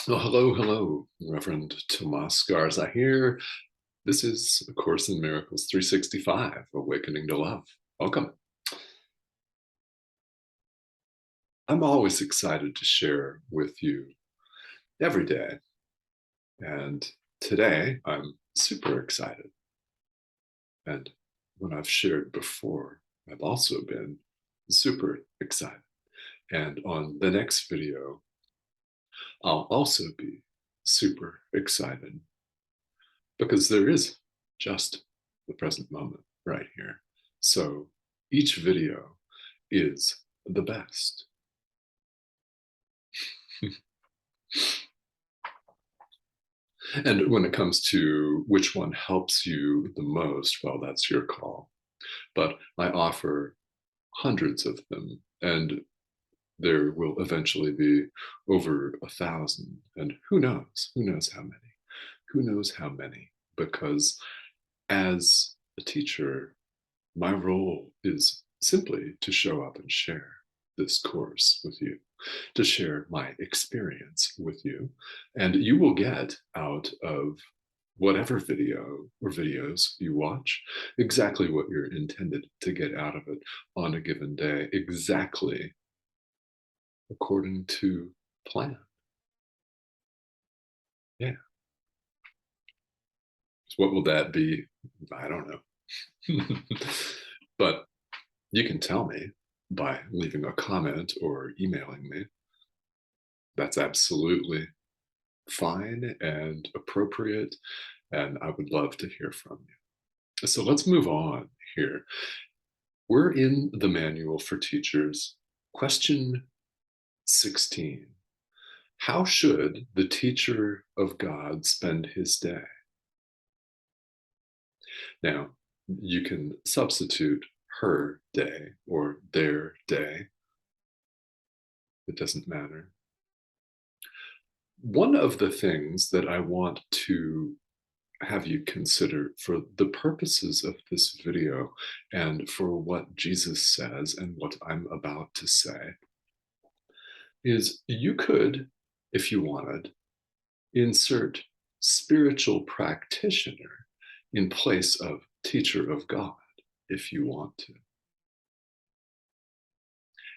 Oh, hello, hello, Reverend Tomas Garza here. This is A Course in Miracles 365, Awakening to Love. Welcome. I'm always excited to share with you every day. And today I'm super excited. And when I've shared before, I've also been super excited. And on the next video, I'll also be super excited because there is just the present moment right here. So each video is the best. And when it comes to which one helps you the most, well, that's your call. But I offer hundreds of them, and there will eventually be over 1,000. And who knows? Who knows how many? Who knows how many? Because as a teacher, my role is simply to show up and share this course with you, to share my experience with you. And you will get out of whatever video or videos you watch exactly what you're intended to get out of it on a given day, exactly according to plan. Yeah. So what will that be? I don't know. But you can tell me by leaving a comment or emailing me. That's absolutely fine and appropriate, and I would love to hear from you. So let's move on here. We're in the Manual for Teachers, question 16. How should the teacher of God spend his day? Now, you can substitute her day or their day. It doesn't matter. One of the things that I want to have you consider for the purposes of this video and for what Jesus says and what I'm about to say is you could, if you wanted, insert spiritual practitioner in place of teacher of God if you want to.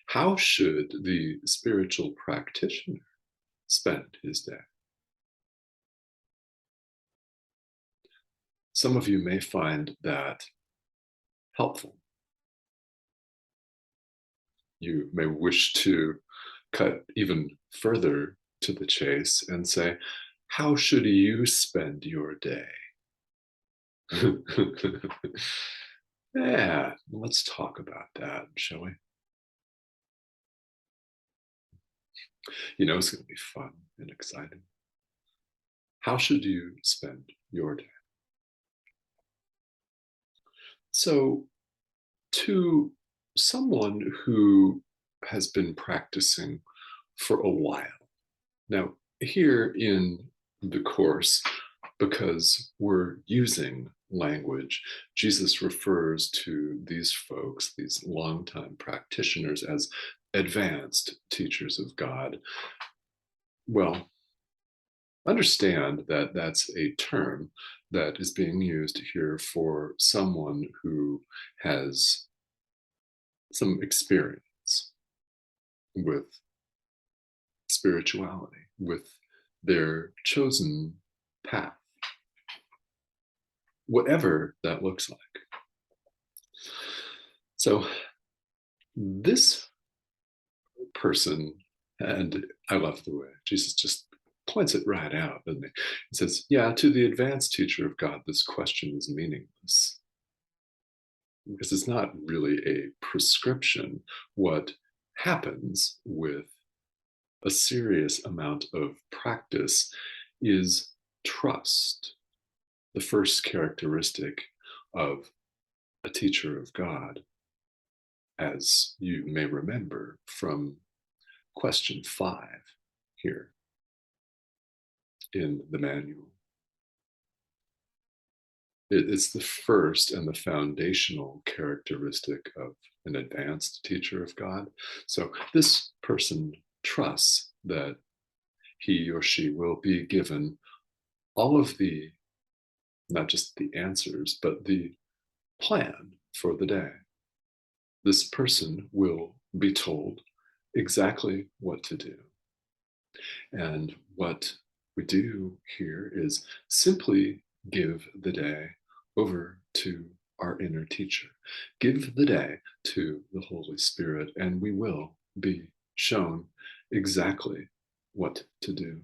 How should the spiritual practitioner spend his day? Some of you may find that helpful. You may wish to cut even further to the chase and say, how should you spend your day? Yeah, let's talk about that, shall we? You know, it's going to be fun and exciting. How should you spend your day? So, to someone who has been practicing for a while, now, here in the Course, because we're using language, Jesus refers to these folks, these longtime practitioners, as advanced teachers of God. Well, understand that that's a term that is being used here for someone who has some experience with spirituality, with their chosen path, whatever that looks like. So, this person, and I love the way Jesus just points it right out, doesn't he? He says, yeah, to the advanced teacher of God, this question is meaningless because it's not really a prescription. What happens with a serious amount of practice is trust, the first characteristic of a teacher of God, as you may remember from question 5 here in the manual. It's the first and the foundational characteristic of an advanced teacher of God. So this person trusts that he or she will be given all of the, not just the answers, but the plan for the day. This person will be told exactly what to do. And what we do here is simply give the day over to our inner teacher. Give the day to the Holy Spirit, and we will be shown exactly what to do.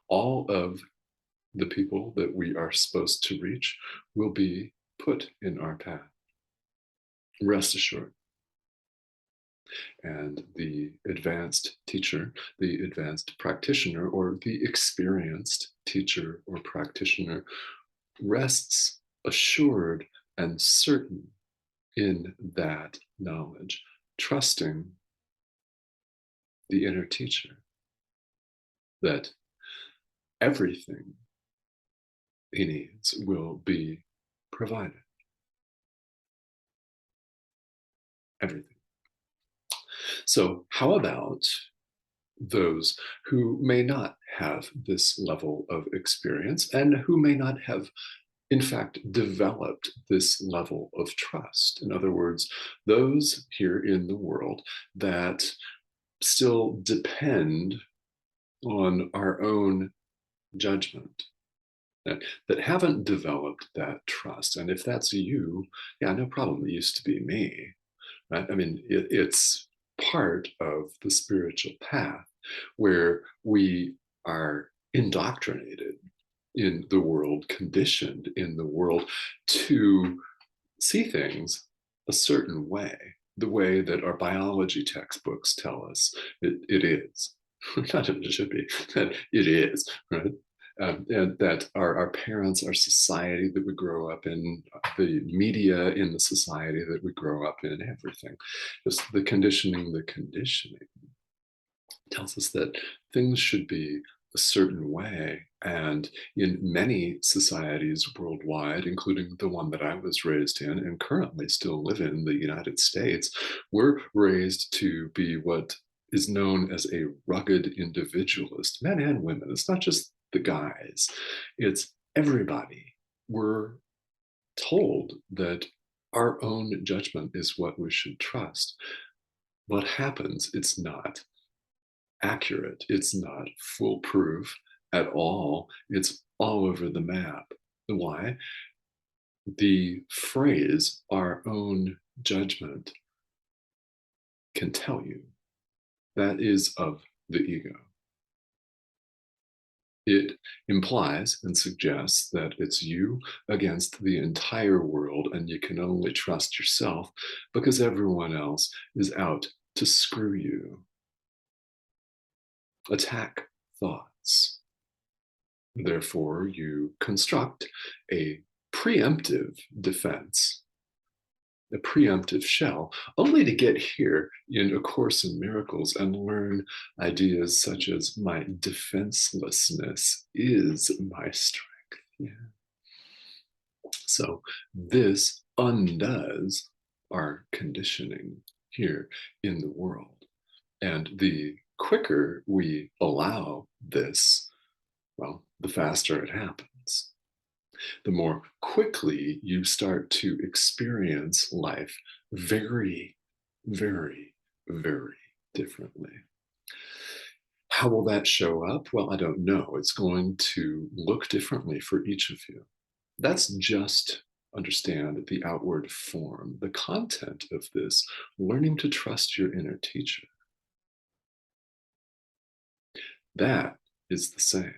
All of the people that we are supposed to reach will be put in our path. Rest assured. And the advanced teacher, the advanced practitioner, or the experienced teacher or practitioner rests assured and certain in that knowledge, trusting the inner teacher that everything he needs will be provided. Everything. So, how about those who may not have this level of experience and who may not have, in fact, developed this level of trust? In other words, those here in the world that still depend on our own judgment, that haven't developed that trust. And if that's you, yeah, no problem. It used to be me. Right? I mean, it's part of the spiritual path where we are indoctrinated in the world, conditioned in the world to see things a certain way, the way that our biology textbooks tell us it is. Not that it should be, that it is, right? And that our parents, our society that we grow up in, the media in the society that we grow up in, everything, just the conditioning tells us that things should be a certain way. And in many societies worldwide, including the one that I was raised in and currently still live in, the United States, we're raised to be what is known as a rugged individualist, men and women. It's not just the guys, it's everybody. We're told that our own judgment is what we should trust. What happens? It's not accurate. It's not foolproof at all. It's all over the map. Why? The phrase, our own judgment, can tell you that is of the ego. It implies and suggests that it's you against the entire world, and you can only trust yourself because everyone else is out to screw you. Attack thoughts. Therefore, you construct a preemptive defense, a preemptive shell, only to get here in A Course in Miracles and learn ideas such as my defenselessness is my strength. Yeah. So this undoes our conditioning here in the world. And the quicker we allow this, well, the faster it happens. The more quickly you start to experience life very, very, very differently. How will that show up? Well, I don't know. It's going to look differently for each of you. That's just understand the outward form, the content of this, learning to trust your inner teacher. That is the same.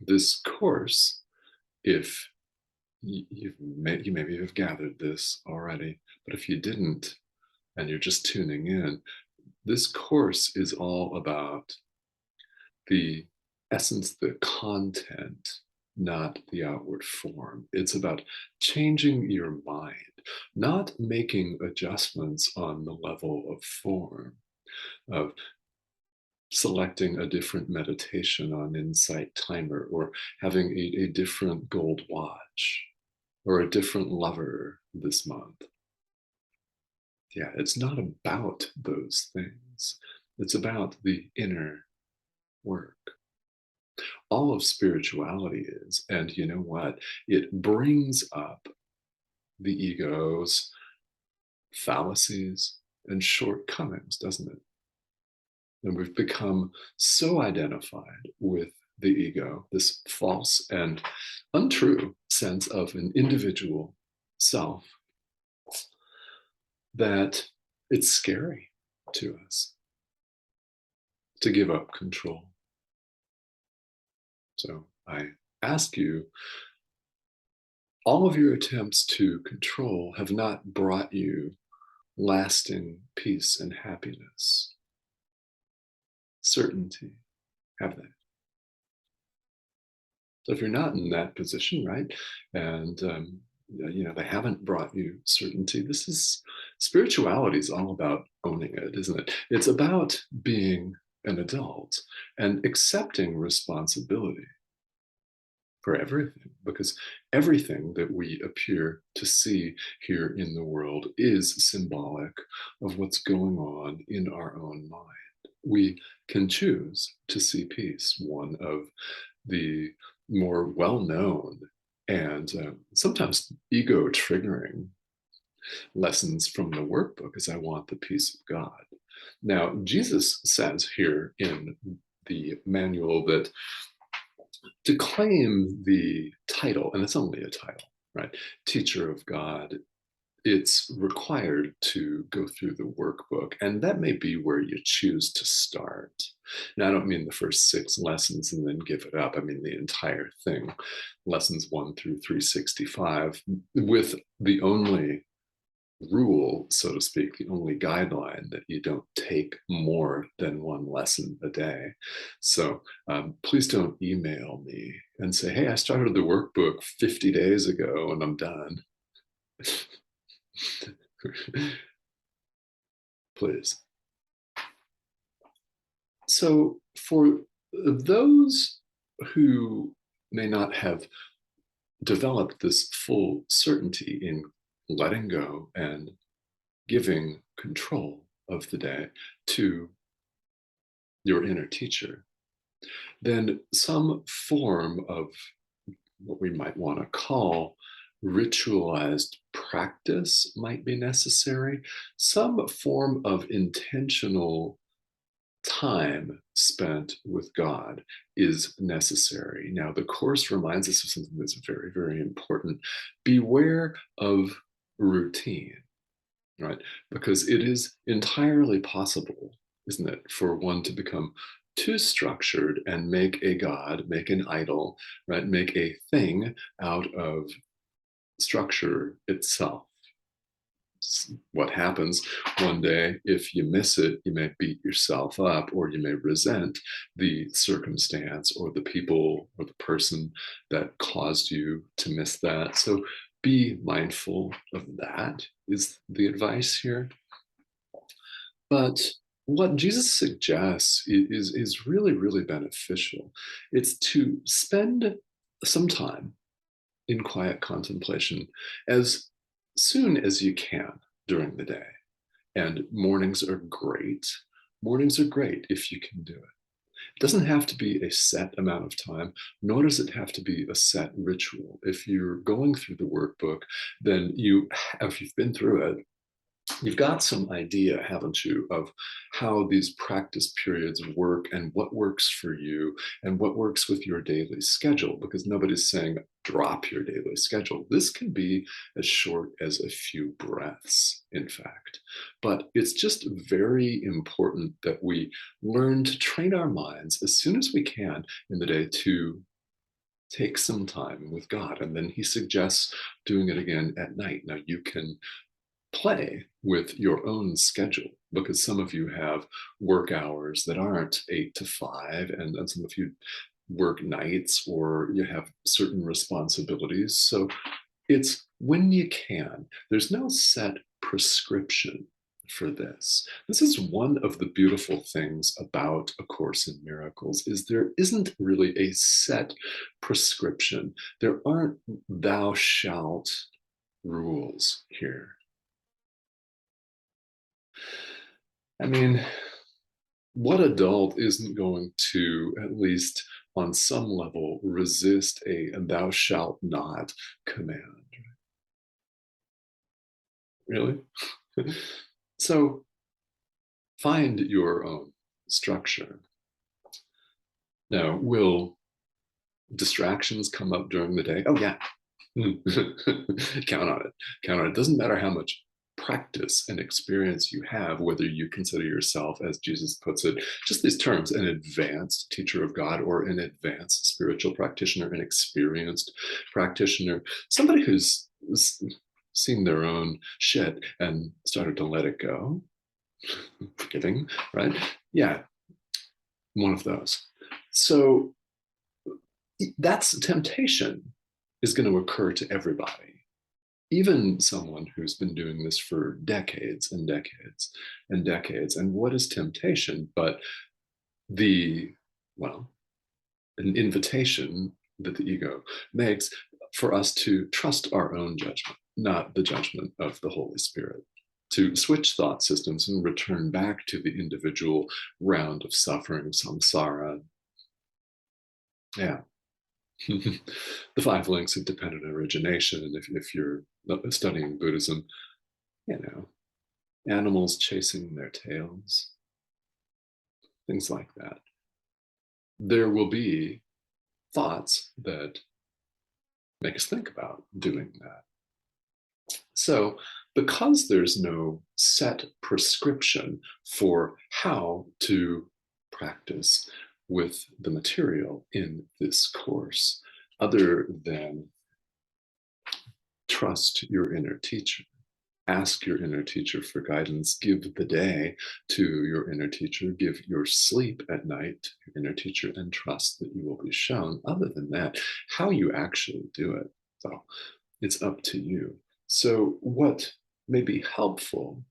This course, if you maybe have gathered this already, but if you didn't and you're just tuning in, this course is all about the essence, the content, not the outward form. It's about changing your mind, not making adjustments on the level of form, of selecting a different meditation on Insight Timer, or having a different gold watch, or a different lover this month. Yeah, it's not about those things. It's about the inner work. All of spirituality is, and you know what? It brings up the ego's fallacies and shortcomings, doesn't it? And we've become so identified with the ego, this false and untrue sense of an individual self, that it's scary to us to give up control. So I ask you, all of your attempts to control have not brought you lasting peace and happiness, certainty, have they? So if you're not in that position, right, and they haven't brought you certainty. This is spirituality is all about owning it, isn't it? It's about being an adult and accepting responsibility for everything, because everything that we appear to see here in the world is symbolic of what's going on in our own mind. We can choose to see peace. One of the more well-known and sometimes ego triggering lessons from the workbook is I want the peace of God. Now, Jesus says here in the manual that to claim the title, and it's only a title, right? Teacher of God, it's required to go through the workbook, and that may be where you choose to start. Now, I don't mean the first 6 lessons and then give it up. I mean the entire thing, lessons 1 through 365, with the only rule, so to speak, the only guideline that you don't take more than 1 lesson a day. So please don't email me and say, hey, I started the workbook 50 days ago and I'm done. Please. So for those who may not have developed this full certainty in letting go and giving control of the day to your inner teacher, then some form of what we might want to call ritualized practice might be necessary. Some form of intentional time spent with God is necessary. Now, the Course reminds us of something that's very, very important. Beware of routine, right? Because it is entirely possible, isn't it, for one to become too structured and make a god, make an idol, right? Make a thing out of structure itself. It's what happens one day. If you miss it, you may beat yourself up, or you may resent the circumstance or the people or the person that caused you to miss that. So be mindful of that, is the advice here. But what Jesus suggests is really, really beneficial. It's to spend some time in quiet contemplation as soon as you can during the day. And mornings are great. Mornings are great if you can do it. It doesn't have to be a set amount of time, nor does it have to be a set ritual. If you're going through the workbook, then if you've been through it, you've got some idea, haven't you, of how these practice periods work and what works for you and what works with your daily schedule, because nobody's saying drop your daily schedule. This can be as short as a few breaths, in fact. But it's just very important that we learn to train our minds as soon as we can in the day to take some time with God. And then he suggests doing it again at night. Now, you can play with your own schedule, because some of you have work hours that aren't 8 to 5, and some of you work nights, or you have certain responsibilities. So it's when you can. There's no set prescription for this. This is one of the beautiful things about A Course in Miracles, is there isn't really a set prescription. There aren't thou shalt rules here. mean, what adult isn't going to, at least on some level, resist a "thou shalt not" command? Really? So find your own structure. Now, will distractions come up during the day? Oh, yeah. Count on it. Count on it. Doesn't matter how much practice and experience you have, whether you consider yourself, as Jesus puts it, just these terms, an advanced teacher of God or an advanced spiritual practitioner, an experienced practitioner, somebody who's seen their own shit and started to let it go, forgiving, right? Yeah, one of those. So that's temptation is going to occur to everybody, even someone who's been doing this for decades and decades and decades. And what is temptation but the, well, an invitation that the ego makes for us to trust our own judgment, not the judgment of the Holy Spirit, to switch thought systems and return back to the individual round of suffering, samsara. Yeah. The five links of dependent origination. And if you're studying Buddhism, you know, animals chasing their tails, things like that. There will be thoughts that make us think about doing that. So, because there's no set prescription for how to practice with the material in this course, other than trust your inner teacher, ask your inner teacher for guidance, give the day to your inner teacher, give your sleep at night to your inner teacher, and trust that you will be shown. Other than that, how you actually do it, so it's up to you. So what may be helpful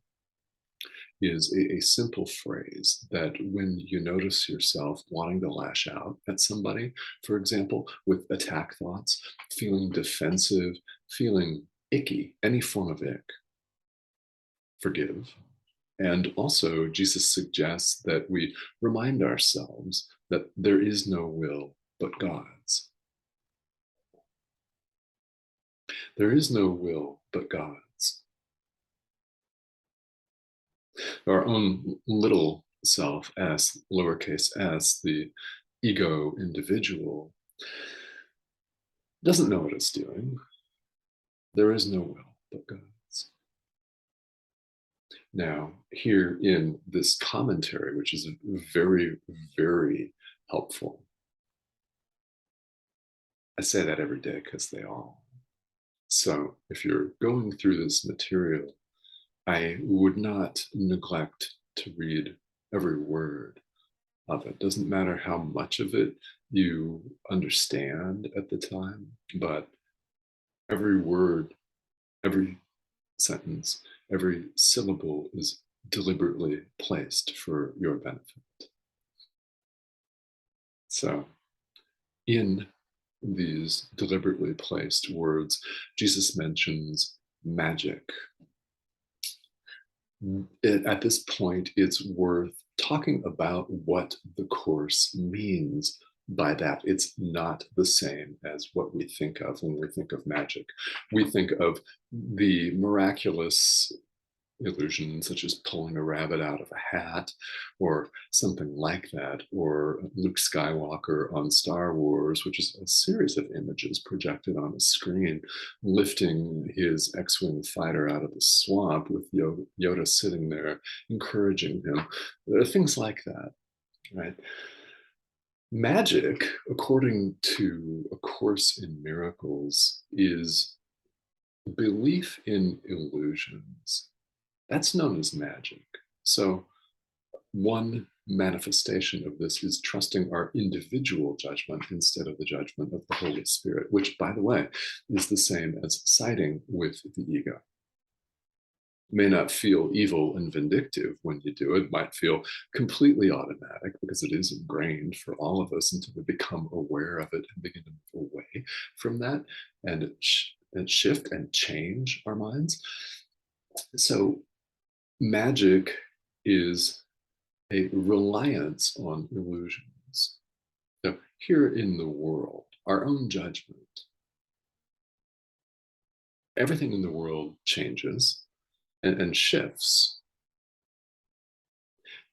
is a simple phrase that when you notice yourself wanting to lash out at somebody, for example, with attack thoughts, feeling defensive, feeling icky, any form of ick, forgive. And also, Jesus suggests that we remind ourselves that there is no will but God's. There is no will but God's. Our own little self, S, lowercase s, the ego individual, doesn't know what it's doing. There is no will but God's. Now, here in this commentary, which is very, very helpful, I say that every day because they all. So if you're going through this material, I would not neglect to read every word of it. Doesn't matter how much of it you understand at the time, but every word, every sentence, every syllable is deliberately placed for your benefit. So in these deliberately placed words, Jesus mentions magic. At this point, it's worth talking about what the Course means by that. It's not the same as what we think of when we think of magic. We think of the miraculous illusion, such as pulling a rabbit out of a hat or something like that, or Luke Skywalker on Star Wars, which is a series of images projected on a screen, lifting his X-Wing fighter out of the swamp with Yoda sitting there encouraging him. There are things like that, right? Magic, according to A Course in Miracles, is belief in illusions. That's known as magic. So one manifestation of this is trusting our individual judgment instead of the judgment of the Holy Spirit, which, by the way, is the same as siding with the ego. It may not feel evil and vindictive when you do it. It might feel completely automatic because it is ingrained for all of us until we become aware of it and begin to move away from that and shift and change our minds. So magic is a reliance on illusions. So here in the world, our own judgment, everything in the world changes and shifts.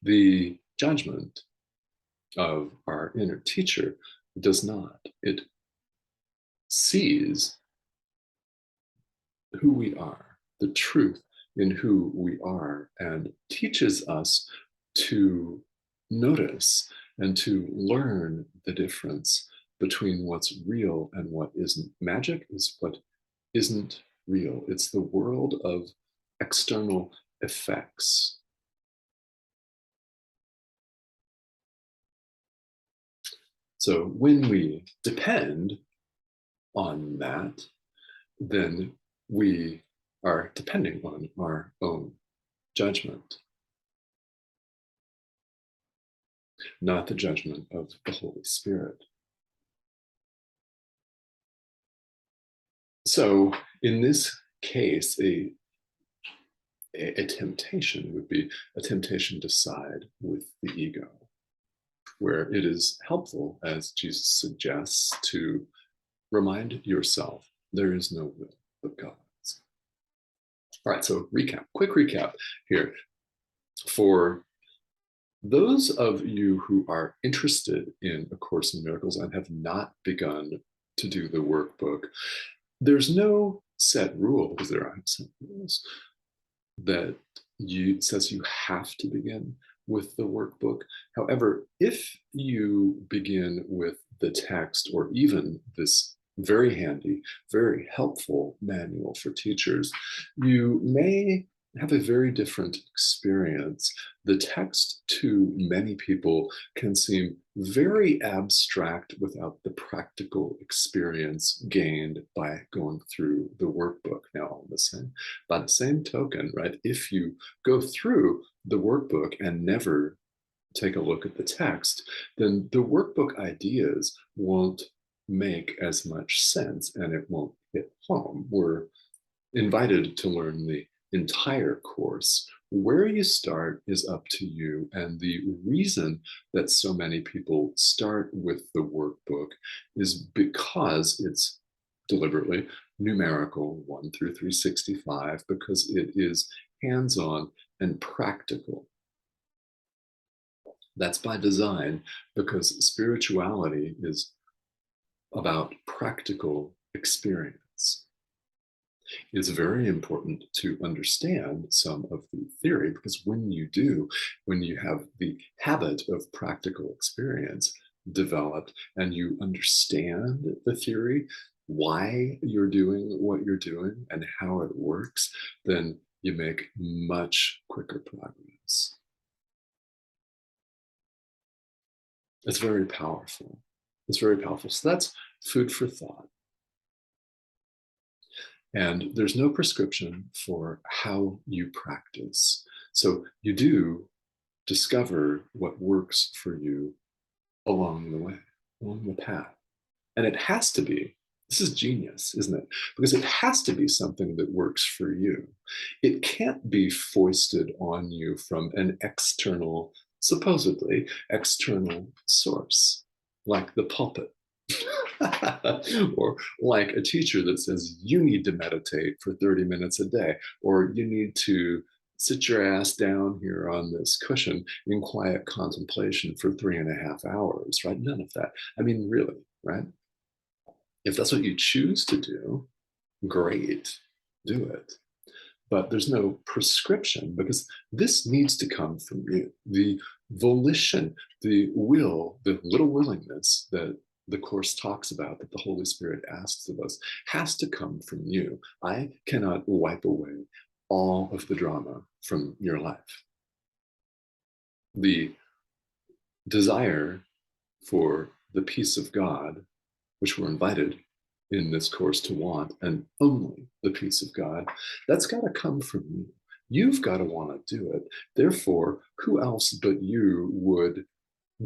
The judgment of our inner teacher does not. It sees who we are, the truth in who we are, and teaches us to notice and to learn the difference between what's real and what isn't. Magic is what isn't real, it's the world of external effects. So when we depend on that, then we are depending on our own judgment, not the judgment of the Holy Spirit. So in this case, a temptation would be a temptation to side with the ego, where it is helpful, as Jesus suggests, to remind yourself there is no will but God's. All right, so quick recap here. For those of you who are interested in A Course in Miracles and have not begun to do the workbook, there's no set rule, because there aren't set rules, that says you have to begin with the workbook. However, if you begin with the text or even this very handy, very helpful manual for teachers, you may have a very different experience. The text to many people can seem very abstract without the practical experience gained by going through the workbook. Now, by the same token, right, if you go through the workbook and never take a look at the text, then the workbook ideas won't make as much sense and it won't hit home. We're invited to learn the entire course. Where you start is up to you. And the reason that so many people start with the workbook is because it's deliberately numerical 1 through 365, because it is hands-on and practical. That's by design, because spirituality is about practical experience. It's very important to understand some of the theory, because when you do, when you have the habit of practical experience developed and you understand the theory, why you're doing what you're doing and how it works, then you make much quicker progress. It's very powerful. It's very powerful. So that's food for thought. And there's no prescription for how you practice. So you do discover what works for you along the way, along the path. And it has to be, this is genius, isn't it? Because it has to be something that works for you. It can't be foisted on you from an external, supposedly external source, like the pulpit. Or like a teacher that says you need to meditate for 30 minutes a day, or you need to sit your ass down here on this cushion in quiet contemplation for 3.5 hours, right? None of that. I mean, really, right? If that's what you choose to do, great, do it. But there's no prescription, because this needs to come from you. The volition, the will, the little willingness that the Course talks about, that the Holy Spirit asks of us, has to come from you. I cannot wipe away all of the drama from your life. The desire for the peace of God, which we're invited in this course to want, and only the peace of God, that's got to come from you. You've got to want to do it. Therefore, who else but you would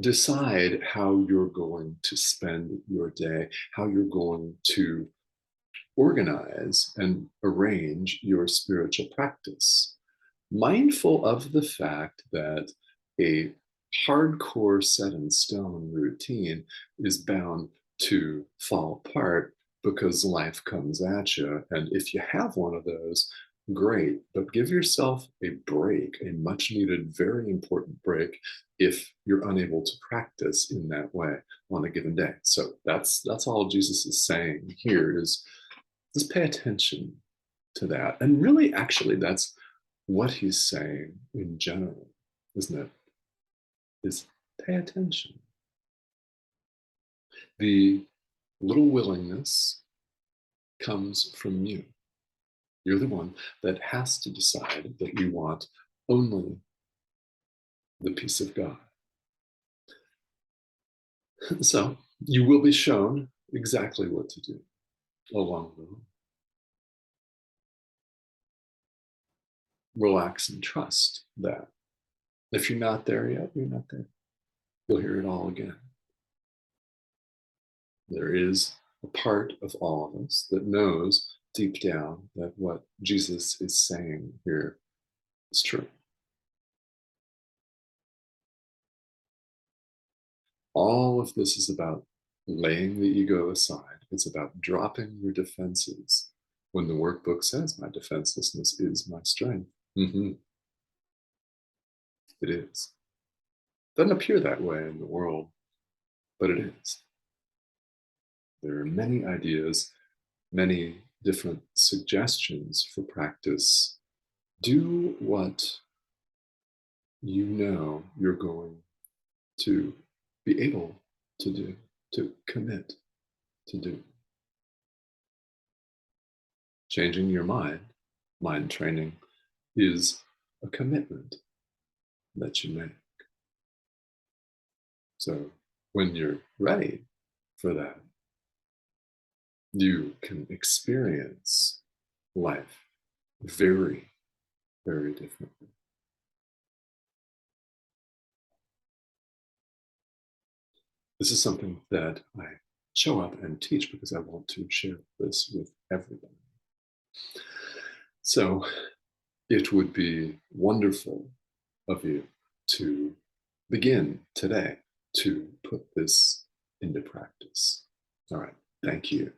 decide how you're going to spend your day, how you're going to organize and arrange your spiritual practice, mindful of the fact that a hardcore set in stone routine is bound to fall apart because life comes at you. And if you have one of those, great, but give yourself a break, a much needed, very important break if you're unable to practice in that way on a given day. So that's all Jesus is saying here is just pay attention to that. And really, actually, that's what he's saying in general, isn't it? Is pay attention. The little willingness comes from you. You're the one that has to decide that you want only the peace of God. So you will be shown exactly what to do along the way. Relax and trust that. If you're not there yet, you're not there. You'll hear it all again. There is a part of all of us that knows deep down that what Jesus is saying here is true. All of this is about laying the ego aside. It's about dropping your defenses. When the workbook says, my defenselessness is my strength, it is. Doesn't appear that way in the world, but it is. There are many ideas, many different suggestions for practice. Do what you know you're going to be able to do, to commit to do. Changing your mind training, is a commitment that you make. So when you're ready for that, you can experience life very, very differently. This is something that I show up and teach because I want to share this with everybody. So it would be wonderful of you to begin today to put this into practice. All right. Thank you.